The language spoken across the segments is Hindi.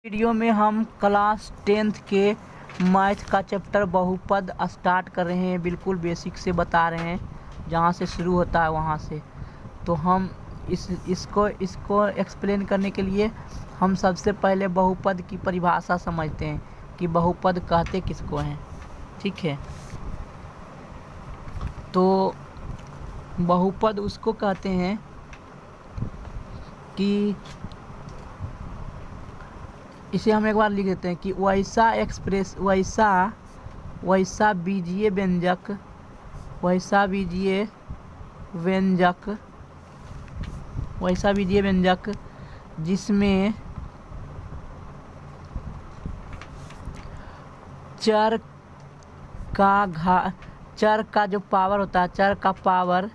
वीडियो में हम क्लास 10th के मैथ का चैप्टर बहुपद स्टार्ट कर रहे हैं। बिल्कुल बेसिक से बता रहे हैं, जहाँ से शुरू होता है वहाँ से। तो हम इसको एक्सप्लेन करने के लिए हम सबसे पहले बहुपद की परिभाषा समझते हैं कि बहुपद कहते किसको हैं। ठीक है, तो बहुपद उसको कहते हैं कि इसे हम एक बार लिख देते हैं कि वैसा बीजीय व्यंजक जिसमें चर का जो पावर होता है, चर का पावर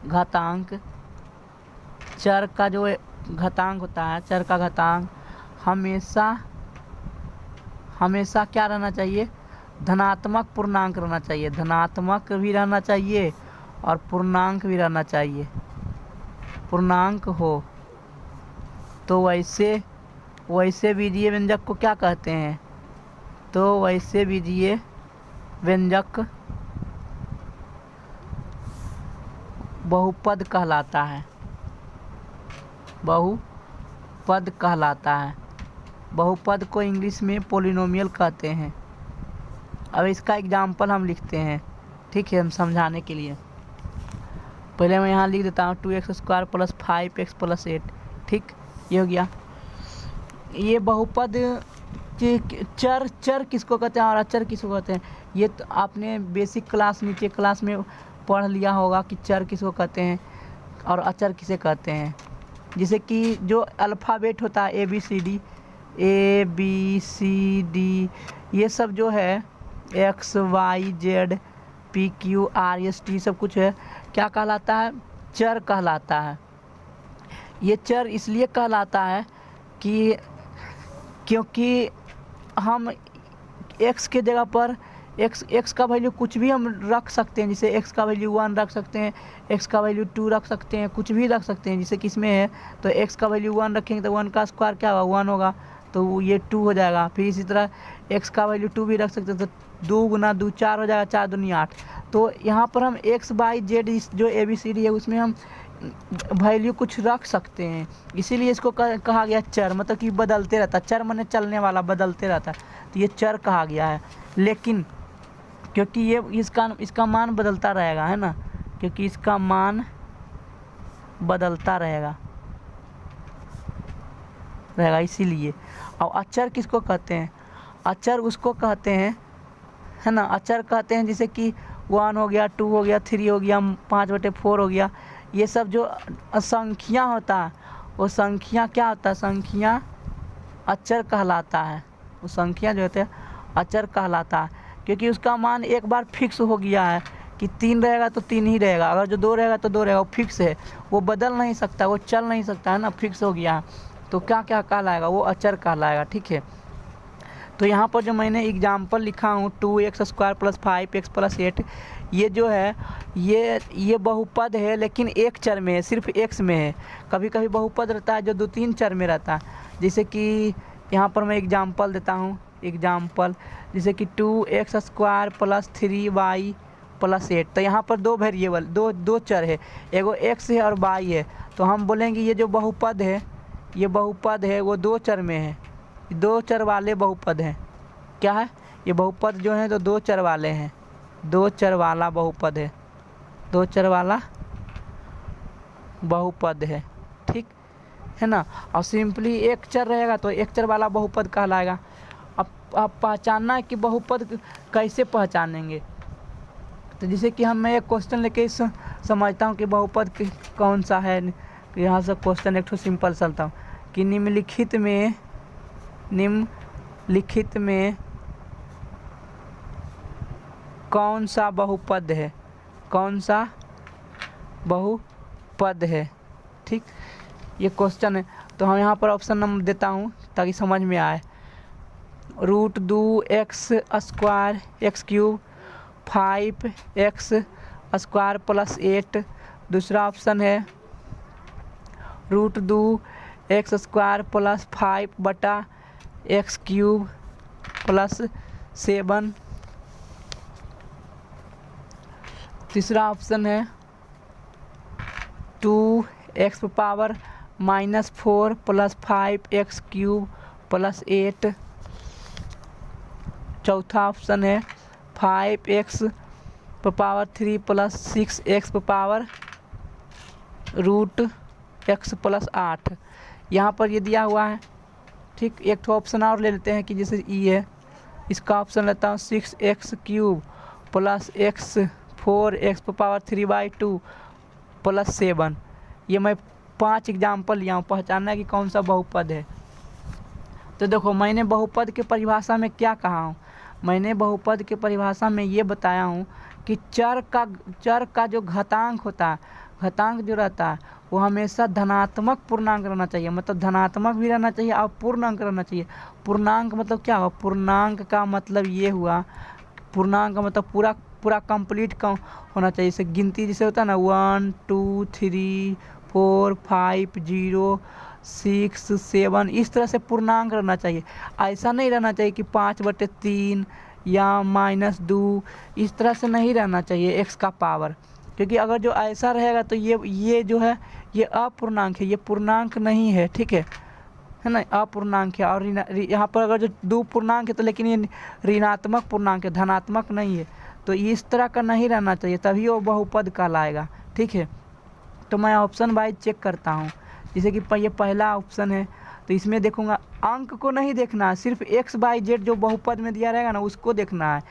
घातांक, चर का जो घातांक होता है, चर का घातांक हमेशा क्या रहना चाहिए, धनात्मक पूर्णांक रहना चाहिए। धनात्मक भी रहना चाहिए और पूर्णांक भी रहना चाहिए। पूर्णांक हो तो वैसे बीजीय व्यंजक को क्या कहते हैं, तो वैसे बीजीय व्यंजक बहुपद कहलाता है। बहुपद कहलाता है। बहुपद को इंग्लिश में पॉलिनोमियल कहते हैं। अब इसका एग्जाम्पल हम लिखते हैं, ठीक है, हम समझाने के लिए। पहले मैं यहाँ लिख देता हूँ 2x² + 5x + 8। ठीक, ये हो गया। ये बहुपद चर किसको कहते हैं और अचर किसको कहते हैं, ये तो आपने बेसिक क्लास नीचे क्लास में पढ़ लिया होगा कि चर किसको कहते हैं और अचर किसे कहते हैं। जैसे कि जो अल्फ़ाबेट होता है ए बी सी डी, ये सब जो है X Y Z P Q R S T सब कुछ है, क्या कहलाता है, चर कहलाता है। ये चर इसलिए कहलाता है कि क्योंकि हम x के जगह पर x का वैल्यू कुछ भी हम रख सकते हैं। जैसे x का वैल्यू 1 रख सकते हैं, x का वैल्यू 2 रख सकते हैं, कुछ भी रख सकते हैं। जैसे कि इसमें है तो x का वैल्यू 1 रखेंगे तो 1 का स्क्वायर क्या होगा, 1 होगा, तो ये 2 हो जाएगा। फिर इसी तरह x का वैल्यू 2 भी रख सकते हैं, तो 2 × 2 4 हो जाएगा, 4 दूनी 8। तो यहाँ पर हम x y z जो ABCD है उसमें हम वैल्यू कुछ रख सकते हैं, इसीलिए इसको कहा गया चर। मतलब कि बदलते रहता है, चर माने चलने वाला, बदलते रहता है, तो ये चर कहा गया है। लेकिन क्योंकि ये इसका मान बदलता रहेगा, है ना, क्योंकि इसका मान बदलता रहेगा इसीलिए। और अचर किसको कहते हैं, अचर उसको कहते हैं, है ना, अचर कहते हैं जैसे कि 1 हो गया, 2 हो गया, 3 हो गया, 5/4 हो गया। ये सब जो संख्या होता है वो संख्या क्या होता है, संख्या अचर कहलाता है। वो संख्या जो होते हैं अचर कहलाता है, क्योंकि उसका मान एक बार फिक्स हो गया है कि 3 रहेगा तो 3 ही रहेगा, अगर जो 2 रहेगा तो 2 रहेगा। वो फिक्स है, वो बदल नहीं सकता, वो चल नहीं सकता, है ना, फिक्स हो गया है। तो क्या क्या कहलाएगा, वो अचर कहलाएगा। ठीक है, तो यहाँ पर जो मैंने एग्जाम्पल लिखा हूँ 2x² + 5x + 8, ये जो है ये बहुपद है, लेकिन एक चर में है, सिर्फ x में है। कभी कभी बहुपद रहता है जो 2-3 चर में रहता है। जैसे कि यहाँ पर मैं एग्जाम्पल देता हूँ, एग्जाम्पल जैसे कि 2x² + 3y + 8। तो यहाँ पर 2 वेरिएबल, दो चर है, एगो x है और y है। तो हम बोलेंगे ये जो बहुपद है, ये बहुपद है वो 2 चर में है, 2 चर वाले बहुपद हैं। क्या है, ये बहुपद जो है तो 2 चर वाले हैं, 2 चर वाला बहुपद है, 2 चर वाला बहुपद है। ठीक है ना, और सिंपली एक चर रहेगा तो एक चर वाला बहुपद कहलाएगा। अब पहचानना है कि बहुपद कैसे पहचानेंगे, तो जैसे कि मैं एक क्वेश्चन लेके समझता हूँ कि बहुपद कौन सा है। यहाँ से क्वेश्चन एक तो सिंपल चलता हूँ कि निम्नलिखित में कौन सा बहुपद है, कौन सा बहुपद है। ठीक, ये क्वेश्चन है, तो हम यहाँ पर ऑप्शन नंबर देता हूँ ताकि समझ में आए। √2x² x³ 5x² + 8। दूसरा ऑप्शन है √2 x² + 5 बटा एक्स क्यूब प्लस 7। तीसरा ऑप्शन है 2x power -4 plus 5x cube plus 8। चौथा ऑप्शन है 5x power 3 plus 6x power √x plus 8। यहाँ पर ये दिया हुआ है। ठीक, एक तो ऑप्शन और ले लेते हैं कि जैसे ई है, इसका ऑप्शन लेता हूँ 6x cube plus x 4x power 3/2 plus 7। ये मैं 5 एग्जाम्पल लिया हूँ, पहचानना है कि कौन सा बहुपद है। तो देखो, मैंने बहुपद के परिभाषा में क्या कहा हूँ, मैंने बहुपद के परिभाषा में ये बताया हूँ कि चर का जो घातांक होता है, घातांक जो रहता है वो हमेशा धनात्मक पूर्णांक रहना चाहिए। मतलब धनात्मक भी रहना चाहिए और पूर्णांक रहना चाहिए। पूर्णांक मतलब क्या हुआ? पूर्णांक का मतलब ये हुआ, पूर्णांक का मतलब पूरा कंप्लीट का होना चाहिए। जैसे गिनती जैसे होता है ना 1 2 3 4 5 0 6 7, इस तरह से पूर्णांक रहना चाहिए। ऐसा नहीं रहना चाहिए कि 5/3 या -2, इस तरह से नहीं रहना चाहिए x का पावर। क्योंकि अगर जो ऐसा रहेगा तो ये जो है ये अपूर्णांक है, ये पूर्णांक नहीं है। ठीक है ना, अपूर्णांक है। और यहाँ पर अगर जो 2 पूर्णांक है तो लेकिन ये ऋणात्मक पूर्णांक है, धनात्मक नहीं है। तो इस तरह का नहीं रहना चाहिए, तभी वो बहुपद कहलाएगा। ठीक है, तो मैं ऑप्शन वाइज चेक करता हूँ। जैसे कि ये पहला ऑप्शन है, तो इसमें देखूंगा अंक को नहीं देखना है, सिर्फ x/z जो बहुपद में दिया रहेगा ना उसको देखना है।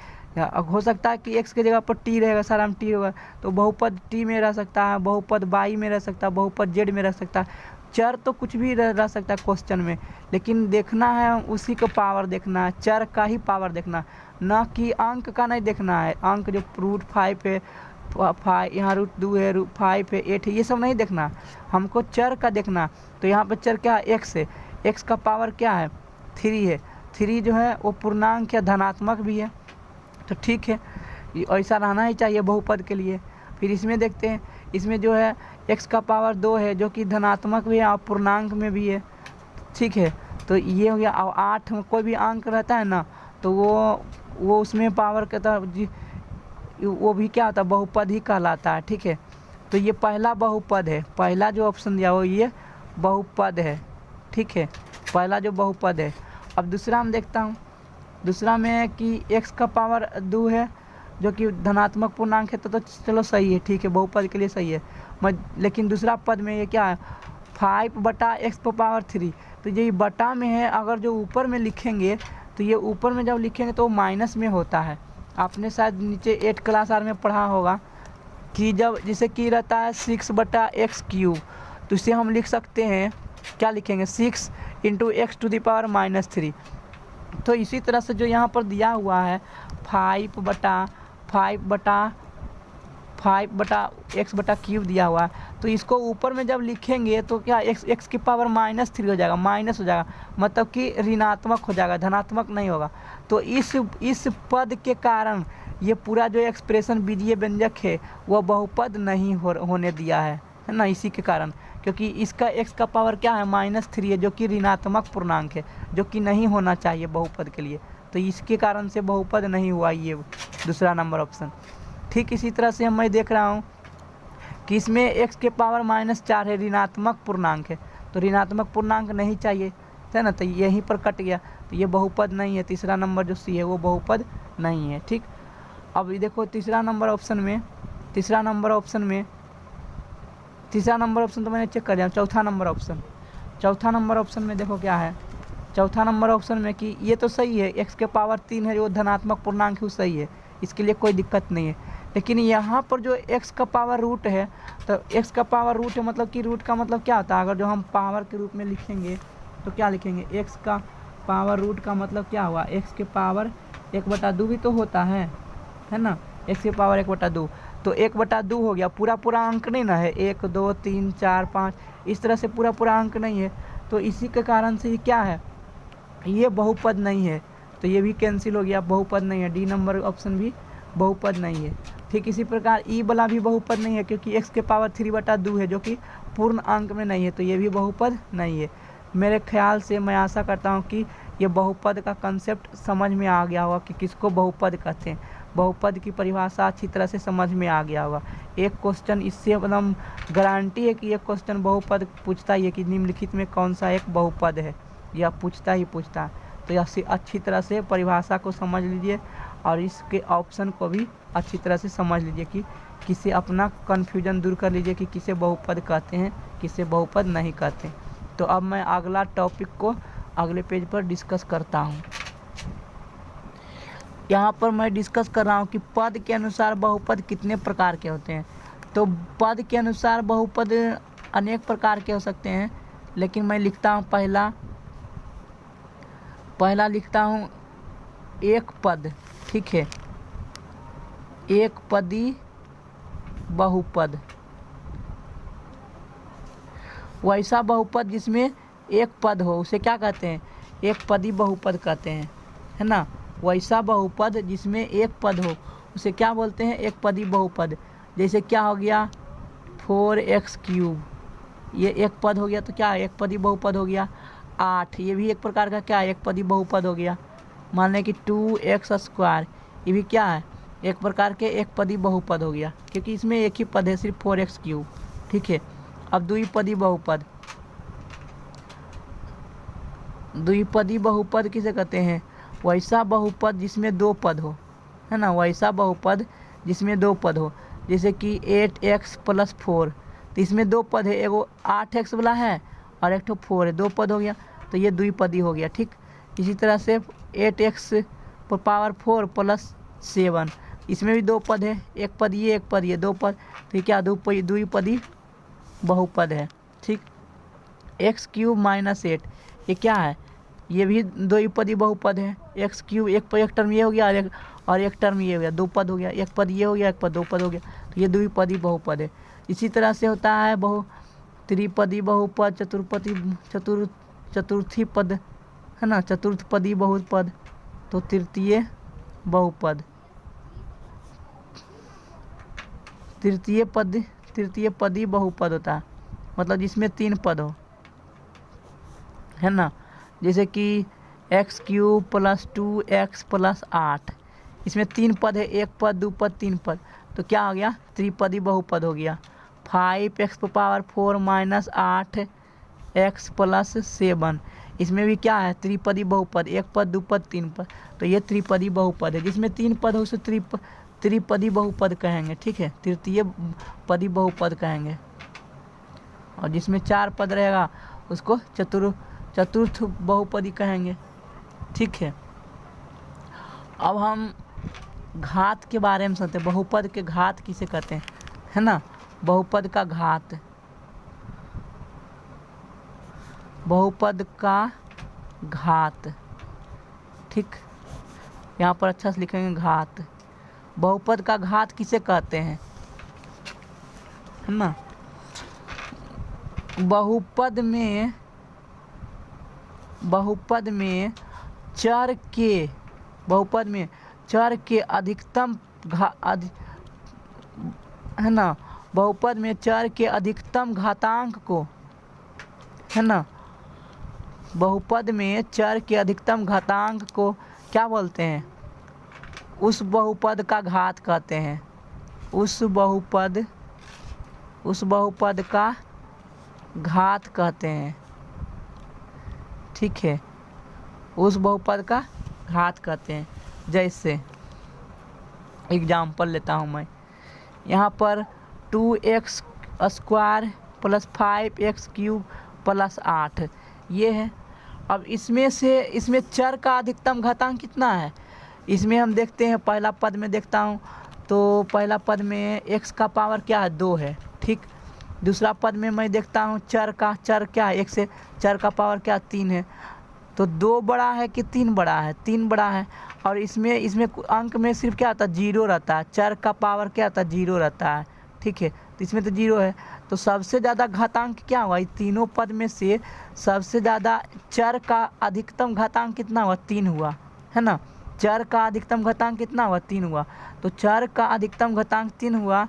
हो सकता है कि x की जगह पर t रहेगा, सारा में t होगा, तो बहुपद t में रह सकता है, बहुपद y में रह सकता है, बहुपद z में रह सकता है। चर तो कुछ भी रह सकता है क्वेश्चन में, लेकिन देखना है उसी को पावर देखना है, चर का ही पावर देखना, न कि अंक का नहीं देखना है। अंक जो √5 है, 5 यहाँ √2 है, 5 है, 8 है, ये सब नहीं देखना, हमको चर का देखना। तो यहाँ पर चर क्या है? x है। x का पावर क्या है? 3 है। 3 जो है वो पूर्णांक या धनात्मक भी है। तो ठीक है, ऐसा रहना ही चाहिए बहुपद के लिए। फिर इसमें देखते हैं, इसमें जो है x का पावर 2 है जो कि धनात्मक भी है और पूर्णांक में भी है। ठीक है, तो ये हो गया। और 8 में कोई भी अंक रहता है ना, तो वो उसमें पावर के तरह वो भी क्या होता है? बहुपद ही कहलाता है। ठीक है, तो ये पहला बहुपद है, पहला जो ऑप्शन दिया वो ये बहुपद है। ठीक है, पहला जो बहुपद है। अब दूसरा हम देखता हूँ, दूसरा में कि x का पावर 2 है जो कि धनात्मक पूर्णांक है, तो चलो सही है, ठीक है, बहुपद के लिए सही है। लेकिन दूसरा पद में ये क्या है? 5/x power 3। तो ये बटा में है, अगर जो ऊपर में लिखेंगे तो ये ऊपर में जब लिखेंगे तो माइनस में होता है। आपने शायद नीचे 8 क्लास आर में पढ़ा होगा कि जब जैसे कि रहता है 6/x क्यूब, तो इसे हम लिख सकते हैं, क्या लिखेंगे? 6 × x⁻³ तो इसी तरह से जो यहाँ पर दिया हुआ है 5/x³ दिया हुआ है, तो इसको ऊपर में जब लिखेंगे तो क्या x की पावर -3 हो जाएगा, माइनस हो जाएगा, मतलब कि ऋणात्मक हो जाएगा, धनात्मक नहीं होगा। तो इस पद के कारण ये पूरा जो एक्सप्रेशन बीजीय व्यंजक है वह बहुपद नहीं होने दिया है ना, इसी के कारण। क्योंकि इसका x का पावर क्या है? -3 है, जो कि ऋणात्मक पूर्णांक है, जो कि नहीं होना चाहिए बहुपद के लिए। तो इसके कारण से बहुपद नहीं हुआ ये दूसरा नंबर ऑप्शन। ठीक इसी तरह से मैं देख रहा हूँ कि इसमें x के पावर -4 है, ऋणात्मक पूर्णांक है, तो ऋणात्मक पूर्णांक नहीं चाहिए है ना, तो यहीं पर कट गया, तो ये बहुपद नहीं है। तीसरा नंबर जो सी है वो बहुपद नहीं है। ठीक, अब देखो तीसरा नंबर ऑप्शन तो मैंने चेक कर लिया। चौथा नंबर ऑप्शन में देखो क्या है। चौथा नंबर ऑप्शन में कि ये तो सही है, x के पावर 3 है जो धनात्मक पूर्णांक है वो सही है, इसके लिए कोई दिक्कत नहीं है। लेकिन यहाँ पर जो x का पावर रूट है, तो x का पावर रूट है, मतलब कि रूट का मतलब क्या होता है? अगर जो हम पावर के रूप में लिखेंगे तो क्या लिखेंगे? x का पावर रूट का मतलब क्या हुआ? x के पावर 1/2 भी तो होता है ना, x के पावर 1/2, तो 1/2 हो गया। पूरा अंक नहीं ना है, 1 2 3 4 5 इस तरह से पूरा अंक नहीं है, तो इसी के कारण से ये क्या है? ये बहुपद नहीं है, तो ये भी कैंसिल हो गया, बहुपद नहीं है। डी नंबर ऑप्शन भी बहुपद नहीं है। ठीक इसी प्रकार ई वाला भी बहुपद नहीं है, क्योंकि x के पावर 3/2 है जो कि पूर्ण अंक में नहीं है, तो ये भी बहुपद नहीं है। मेरे ख्याल से मैं आशा करता हूँ कि ये बहुपद का कंसेप्ट समझ में आ गया होगा कि किसको बहुपद कहते हैं। बहुपद की परिभाषा अच्छी तरह से समझ में आ गया होगा। एक क्वेश्चन इससे एकदम गारंटी है कि एक क्वेश्चन बहुपद पूछता ही है कि निम्नलिखित में कौन सा एक बहुपद है, यह पूछता ही पूछता है। तो यह अच्छी तरह से परिभाषा को समझ लीजिए और इसके ऑप्शन को भी अच्छी तरह से समझ लीजिए कि किसे अपना कन्फ्यूजन दूर कर लीजिए कि किसे बहुपद कहते हैं, किसे बहुपद नहीं कहते। तो अब मैं अगला टॉपिक को अगले पेज पर डिस्कस करता हूँ। यहाँ पर मैं डिस्कस कर रहा हूँ कि पद के अनुसार बहुपद कितने प्रकार के होते हैं। तो पद के अनुसार बहुपद अनेक प्रकार के हो सकते हैं, लेकिन मैं लिखता हूँ पहला लिखता हूँ एक पद, ठीक है, एक पदी बहुपद। वैसा बहुपद जिसमें एक पद हो उसे क्या कहते हैं, एक पदी बहुपद कहते हैं, है ना। वैसा बहुपद जिसमें एक पद हो उसे क्या बोलते हैं, एक पदी बहुपद। जैसे क्या हो गया 4x³, ये एक पद हो गया, तो क्या एक पदी बहुपद हो गया। 8, ये भी एक प्रकार का क्या एक पदी बहुपद हो गया। मान लें कि 2x², ये भी क्या है, एक प्रकार के एक पदी बहुपद हो गया, क्योंकि इसमें एक ही पद है, सिर्फ 4x³, ठीक है। अब द्विपदी बहुपद, द्विपदी बहुपद किसे कहते हैं, वैसा बहुपद जिसमें दो पद हो, है ना, वैसा बहुपद जिसमें दो पद हो। जैसे कि 8x+4, तो इसमें दो पद है, एगो 8x वाला है और एक 4 है, दो पद हो गया, तो ये द्विपदी हो गया, ठीक। इसी तरह से 8x⁴ + 7, इसमें भी दो पद है, एक पद ये दो पद, तो ये क्या द्विपदी बहुपद है, ठीक। x³ - 8, ये क्या है, ये भी द्विपदी बहुपद है। x³ एक टर्म ये हो गया और एक टर्म ये हो गया, दो पद हो गया, एक पद ये हो गया, एक पद दो पद हो गया, तो ये द्विपदी बहुपद है। इसी तरह से होता है त्रिपदी बहुपद, चतुर्थी पद, है ना, चतुर्थपदी बहुपद, तो तृतीय बहुपद, तृतीय पदी बहुपद होता है, मतलब जिसमें तीन पद हो, है ना। जैसे कि x³ + 2x + 8, इसमें तीन पद है, एक पद दो पद तीन पद, तो क्या हो गया, त्रिपदी बहुपद हो गया। 5x⁴ - 8x + 7, इसमें भी क्या है, त्रिपदी बहुपद, एक पद दो पद तीन पद, तो ये त्रिपदी बहुपद है। जिसमें तीन पद हो उसे त्रिपदी बहुपद कहेंगे, ठीक है, तृतीय पदी बहुपद कहेंगे। और जिसमें चार पद रहेगा उसको चतुर्थ बहुपदी कहेंगे, ठीक है। अब हम घात के बारे में सुनते हैं, बहुपद के घात किसे कहते हैं, है ना। बहुपद का घात, बहुपद का घात, ठीक, यहाँ पर अच्छा से लिखेंगे घात। बहुपद का घात किसे कहते हैं, है ना। बहुपद में चर के अधिकतम है ना, बहुपद में चर के अधिकतम घातांक को, है ना, बहुपद में चर के अधिकतम घातांक को क्या बोलते हैं, उस बहुपद का घात कहते हैं। उस बहुपद का घात कहते हैं, ठीक है, उस बहुपद का घात कहते हैं। जैसे एग्जाम्पल लेता हूँ मैं, यहाँ पर 2x² + 5x³ + 8 ये है। अब इसमें चर का अधिकतम घातांक कितना है, इसमें हम देखते हैं, पहला पद में देखता हूँ तो पहला पद में x का पावर क्या है, 2 है, ठीक। दूसरा पद में मैं देखता हूँ चर क्या है, 1 से चर का पावर क्या 3 है, तो 2 बड़ा है कि 3 बड़ा है, 3 बड़ा है। और इसमें अंक में सिर्फ क्या आता है, 0 रहता है, चर का पावर क्या आता है, 0 रहता है, ठीक है, तो इसमें तो 0 है। तो सबसे ज़्यादा घातांक क्या हुआ, तीनों पद में से सबसे ज़्यादा चर का अधिकतम घातांक कितना हुआ, 3 हुआ, है ना। चर का अधिकतम घातांक कितना हुआ, 3 हुआ, तो चर का अधिकतम घातांक 3 हुआ,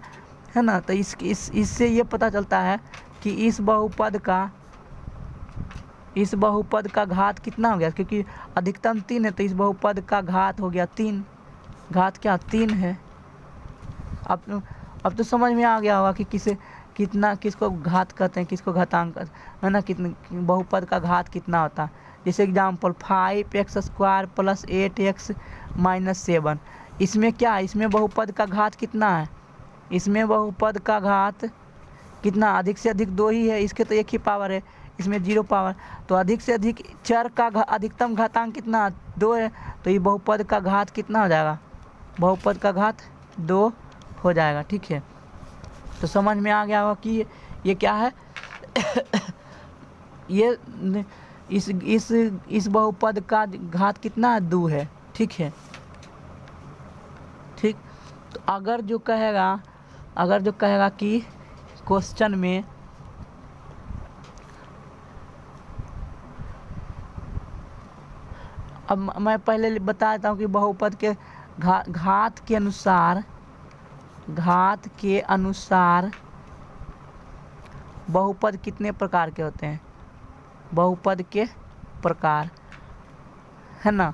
है ना। तो इससे ये पता चलता है कि इस बहुपद इस बहुपद का घात कितना हो गया, क्योंकि अधिकतम 3 है तो इस बहुपद का घात हो गया 3। घात क्या 3 है। अब तो समझ में आ गया होगा कि किसको घात कहते हैं, किसको घातांक है ना, कितने बहुपद का घात कितना होता है। जैसे एग्जाम्पल 5x² + 8x - 7, इसमें क्या है, इसमें बहुपद का घात कितना है, इसमें बहुपद का घात कितना, अधिक से अधिक 2 ही है, इसके तो 1 ही पावर है, इसमें 0 पावर। तो अधिक से अधिक चर का अधिकतम घातांक कितना 2 है, तो ये बहुपद का घात कितना हो जाएगा, बहुपद का घात 2 हो जाएगा। ठीक है, तो समझ में आ गया होगा कि ये क्या है ये इस बहुपद का घात कितना 2 है। ठीक है, ठीक। तो अगर जो कहेगा कि क्वेश्चन में अब मैं पहले बता देता हूँ कि बहुपद के घात के अनुसार बहुपद कितने प्रकार के होते हैं, बहुपद के प्रकार है ना।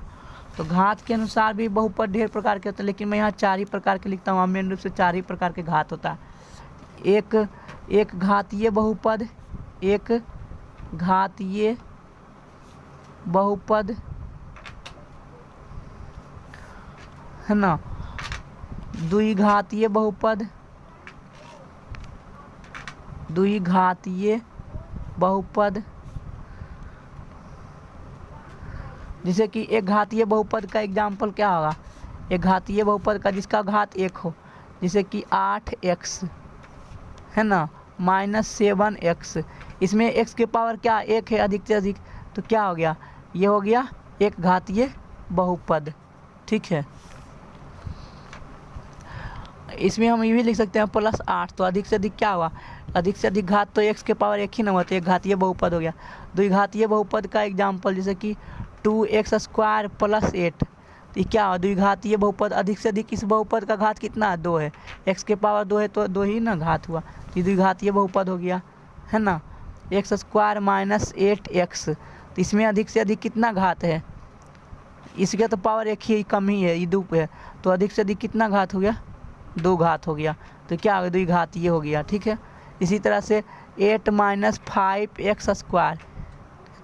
तो घात के अनुसार भी बहुपद ढेर प्रकार के होते हैं, लेकिन मैं यहाँ 4 ही प्रकार के लिखता हूँ। मेन रूप से 4 ही प्रकार के घात होता है। एक घातीय बहुपद, एक घातीय बहुपद है ना, द्विघातीय बहुपद, द्विघातीय बहुपद। जैसे कि एक घातीय बहुपद का एग्जाम्पल क्या होगा, एक घातीय बहुपद का जिसका घात 1 हो, जैसे कि 8x है ना -7x, इसमें x के पावर क्या 1 है अधिक से अधिक, तो क्या हो गया, ये हो गया एक घातीय बहुपद। ठीक है, इसमें हम ये भी लिख सकते हैं +8, तो अधिक से अधिक क्या हुआ, अधिक से अधिक घात तो x के पावर 1 ही ना हुआ, तो एक घातीय बहुपद हो गया। द्विघातीय बहुपद का एग्जाम्पल जैसे कि 2x² + 8, तो क्या हुआ, द्विघातीय बहुपद, अधिक से अधिक इस बहुपद का घात कितना है 2 है, x के पावर 2 है तो 2 ही ना घात हुआ, तो द्विघातीय बहुपद हो गया है ना। x² - 8x, तो इसमें अधिक से अधिक कितना घात है, इसके तो पावर 1 ही कम ही है, ये 2 है, तो अधिक से अधिक कितना घात हो गया, 2 घात हो गया, तो क्या हो गया, द्विघातीय हो गया। ठीक है, इसी तरह से 8 - 5x²,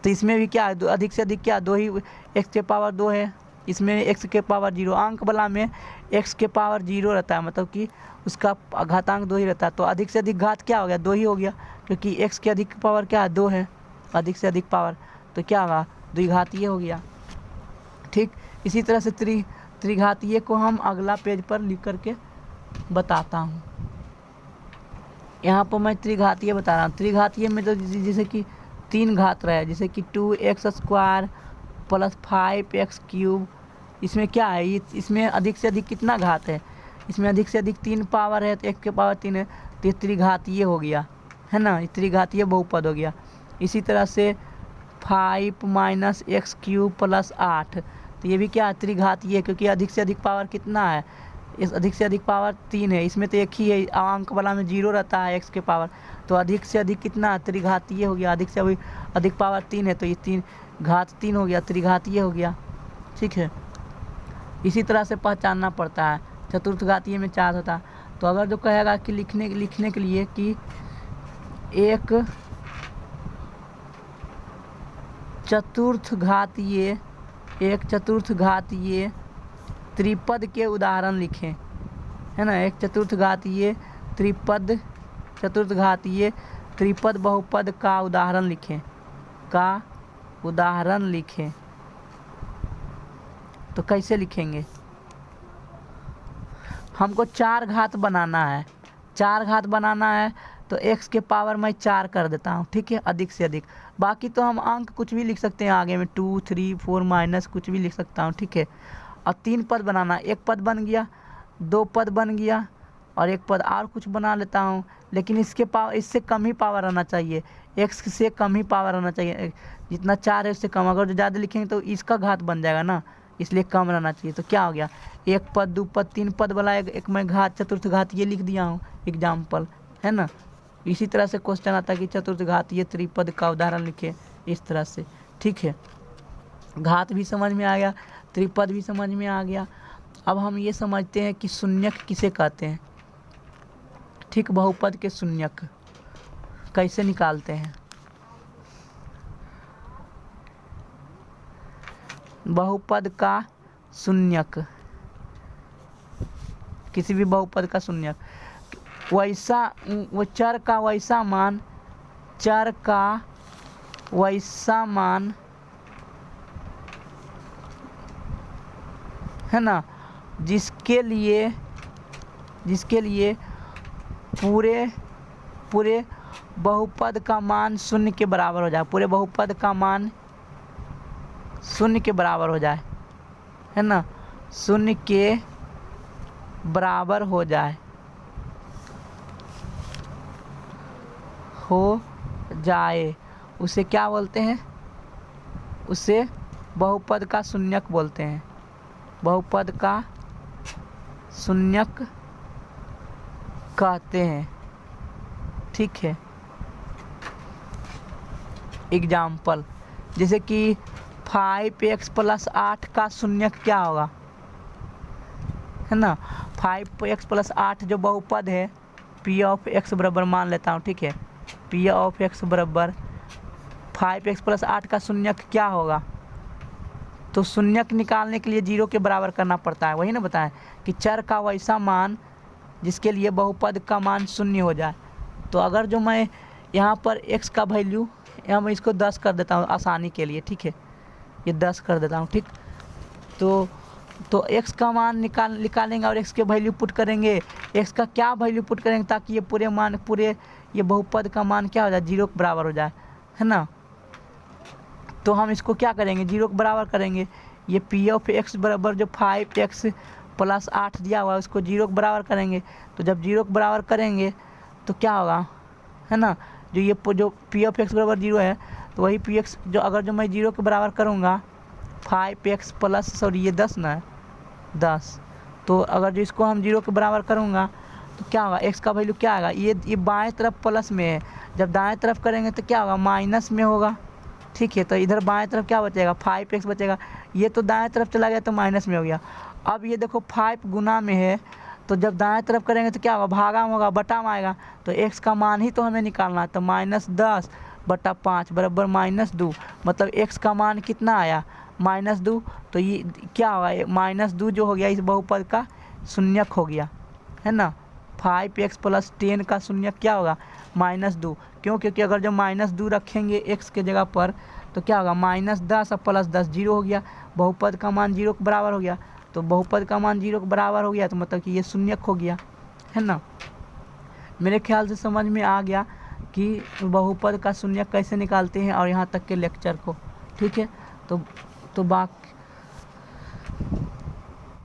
तो इसमें भी क्या है, अधिक से अधिक क्या 2 ही, x के पावर 2 है, इसमें x के पावर 0, अंक वाला में x के पावर 0 रहता है, मतलब कि उसका घातांक 2 ही रहता है, तो अधिक से अधिक घात क्या हो गया, 2 ही हो गया, क्योंकि x के अधिक पावर क्या है 2 है, अधिक से अधिक पावर, तो क्या होगा, द्विघातीय हो गया। ठीक, इसी तरह से त्रिघातीय को हम अगला पेज पर लिख करके बताता हूँ। यहाँ पर मैं त्रिघातीय बता रहा हूँ। त्रिघातीय में तो जैसे कि 3 घात रहे, जैसे कि 2x² + 5x³, इसमें क्या है, इसमें अधिक से अधिक कितना घात है, इसमें अधिक से अधिक 3 पावर है, तो 1 के पावर 3 है, तो ये त्रिघातीय हो गया है ना, ये त्रिघातीय बहुपद हो गया। इसी तरह से 5 - x³ + 8, तो ये भी क्या है, त्रिघातीय है, क्योंकि अधिक से अधिक पावर कितना है, इस अधिक से अधिक पावर 3 है, इसमें तो 1 ही है, अंक वाला में 0 रहता है x के पावर, तो अधिक से अधिक कितना त्रिघातीय हो गया, अधिक से अधिक पावर 3 है, तो ये घात 3 हो गया, त्रिघातीय हो गया। ठीक है, इसी तरह से पहचानना पड़ता है। चतुर्थघातीय में 4 होता है, तो अगर जो कहेगा कि लिखने के लिए कि एक चतुर्थघातीय त्रिपद के उदाहरण लिखें, है ना, एक चतुर्थघातीय त्रिपद बहुपद का उदाहरण लिखें, तो कैसे लिखेंगे, हमको 4 घात बनाना है, 4 घात बनाना है, तो x के पावर मैं 4 कर देता हूँ। ठीक है, अधिक से अधिक, बाकी तो हम अंक कुछ भी लिख सकते हैं आगे में, 2, 3, 4 माइनस कुछ भी लिख सकता हूँ। ठीक है, और 3 पद बनाना, 1 पद बन गया, 2 पद बन गया, और 1 पद और कुछ बना लेता हूँ, लेकिन इससे कम ही पावर रहना चाहिए, x से कम ही पावर रहना चाहिए, जितना 4 है उससे कम, अगर जो ज़्यादा लिखेंगे तो इसका घात बन जाएगा ना, इसलिए कम रहना चाहिए। तो क्या हो गया, 1 पद 2 पद 3 पद वाला एक मैं घात चतुर्थघातीय लिख दिया हूँ एग्जाम्पल, है ना। इसी तरह से क्वेश्चन आता है कि चतुर्थघातीय त्रिपद का उदाहरण लिखे, इस तरह से, ठीक है। घात भी समझ में आ गया, त्रिपद भी समझ में आ गया। अब हम ये समझते हैं कि शून्यक किसे कहते हैं, ठीक। बहुपद के शून्यक कैसे निकालते हैं। बहुपद का शून्यक, किसी भी बहुपद का शून्यक, वैसा वो चर का वैसा मान, चर का वैसा मान है ना, जिसके लिए पूरे बहुपद का मान शून्य के बराबर हो जाए, पूरे बहुपद का मान शून्य के बराबर हो जाए, है ना, शून्य के बराबर हो जाए, उसे क्या बोलते हैं, उसे बहुपद का शून्यक बोलते हैं। बहुपद का शून्यक कहते हैं, ठीक है। एग्जाम्पल, जैसे कि 5x + 8 का शून्यक क्या होगा, है ना। 5x + 8 जो बहुपद है, p(x) बराबर मान लेता हूँ, ठीक है। p(x) बराबर 5x + 8 का शून्यक क्या होगा, तो शून्यक निकालने के लिए 0 के बराबर करना पड़ता है। वही ना बताएं कि चर का वैसा मान जिसके लिए बहुपद का मान शून्य हो जाए। तो अगर जो मैं यहाँ पर x का वैल्यू, यहाँ मैं इसको 10 कर देता हूँ आसानी के लिए, ठीक है, ये 10 कर देता हूँ, ठीक। तो x का मान निकालेंगे और x के वैल्यू पुट करेंगे, x का क्या वैल्यू पुट करेंगे ताकि ये पूरे ये बहुपद का मान क्या हो जाए, 0 के बराबर हो जाए, है ना। तो हम इसको क्या करेंगे, 0 के बराबर करेंगे। ये p(x) बराबर जो 5x + 8 दिया हुआ है उसको 0 के बराबर करेंगे। तो जब 0 के बराबर करेंगे तो क्या होगा, है ना, जो p(x) बराबर 0 है, तो वही px जो अगर जो मैं 0 के बराबर करूँगा 5x + ये 10 ना है, 10, तो अगर जो इसको हम 0 के बराबर करूँगा तो क्या होगा, x का वैल्यू क्या आएगा, ये बाएं तरफ प्लस में है, जब दाएं तरफ करेंगे तो क्या होगा, माइनस में होगा, ठीक है। तो इधर बाएं तरफ क्या बचेगा, 5x बचेगा, ये तो दाएं तरफ चला गया तो माइनस में हो गया। अब ये देखो 5 गुना में है, तो जब दाएं तरफ करेंगे तो क्या होगा, भागा में होगा, बटा में आएगा, तो x का मान ही तो हमें निकालना है। तो -10/5 बराबर -2, मतलब x का मान कितना आया, -2। तो ये क्या होगा, -2 जो हो गया इस बहुपद का शून्यक हो गया, है ना। 5x + 10 का शून्यक क्या होगा, -2, क्यों, क्योंकि अगर जो -2 रखेंगे x के जगह पर तो क्या होगा, -10 और +10 0 हो गया, बहुपद का मान 0 के बराबर हो गया। तो बहुपद का मान 0 के बराबर हो गया तो मतलब कि ये शून्यक हो गया, है ना। मेरे ख्याल से समझ में आ गया कि बहुपद का शून्यक कैसे निकालते हैं और यहाँ तक के लेक्चर को, ठीक है। तो बाकी